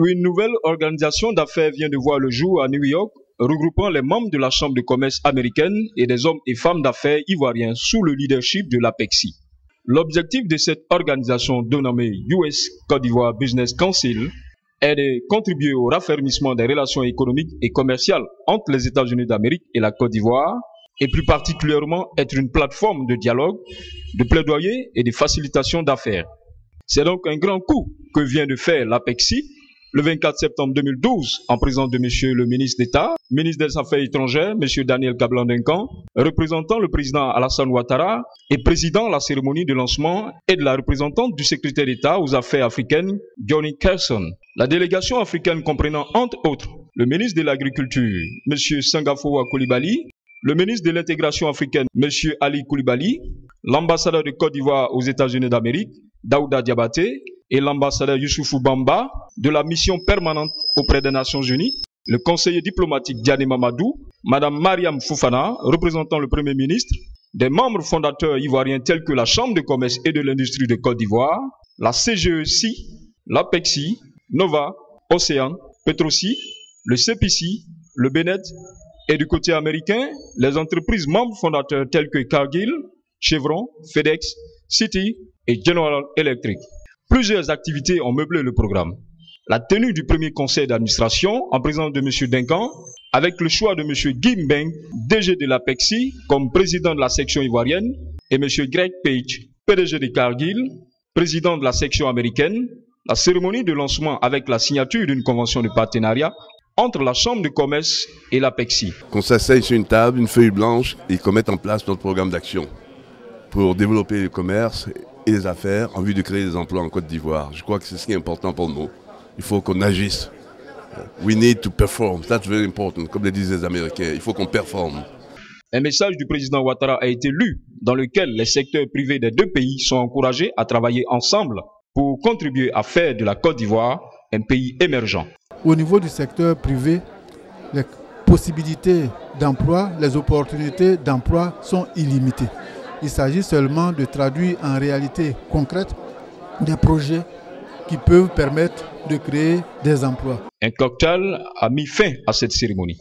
Une nouvelle organisation d'affaires vient de voir le jour à New York, regroupant les membres de la Chambre de commerce américaine et des hommes et femmes d'affaires ivoiriens sous le leadership de l'APEXI. L'objectif de cette organisation dénommée US Côte d'Ivoire Business Council est de contribuer au raffermissement des relations économiques et commerciales entre les États-Unis d'Amérique et la Côte d'Ivoire, et plus particulièrement être une plateforme de dialogue, de plaidoyer et de facilitation d'affaires. C'est donc un grand coup que vient de faire l'APEXI le 24 septembre 2012 en présence de M. le ministre d'État, ministre des Affaires étrangères, M. Daniel Kablan-Duncan, représentant le président Alassane Ouattara et président la cérémonie de lancement et de la représentante du secrétaire d'État aux Affaires africaines, Johnny Carson. La délégation africaine comprenant entre autres le ministre de l'Agriculture, M. Senghafou Coulibaly, le ministre de l'Intégration africaine, M. Ali Coulibaly, l'ambassadeur de Côte d'Ivoire aux États-Unis d'Amérique, Daouda Diabaté, et l'ambassadeur Youssoufou Bamba de la mission permanente auprès des Nations Unies, le conseiller diplomatique Diané Mamadou, Madame Mariam Foufana, représentant le Premier ministre, des membres fondateurs ivoiriens tels que la Chambre de commerce et de l'industrie de Côte d'Ivoire, la CGECI, l'APEXI, Nova, Océan, Petrosi, le CPC, le BNED, et du côté américain, les entreprises membres fondateurs telles que Cargill, Chevron, FedEx, Citi et General Electric. Plusieurs activités ont meublé le programme. La tenue du premier conseil d'administration en présence de M. Duncan, avec le choix de M. Guy Mbeng, DG de l'APEXI, comme président de la section ivoirienne, et M. Greg Page, PDG de Cargill, président de la section américaine, la cérémonie de lancement avec la signature d'une convention de partenariat entre la Chambre de commerce et l'APEXI. Qu'on s'asseye sur une table, une feuille blanche et qu'on mette en place notre programme d'action pour développer le commerce et les affaires en vue de créer des emplois en Côte d'Ivoire. Je crois que c'est ce qui est important pour nous. Il faut qu'on agisse. We need to perform. That's very important, comme le disent les Américains. Il faut qu'on performe. Un message du président Ouattara a été lu dans lequel les secteurs privés des deux pays sont encouragés à travailler ensemble pour contribuer à faire de la Côte d'Ivoire un pays émergent. Au niveau du secteur privé, les possibilités d'emploi, les opportunités d'emploi sont illimitées. Il s'agit seulement de traduire en réalité concrète des projets qui peuvent permettre de créer des emplois. Un cocktail a mis fin à cette cérémonie.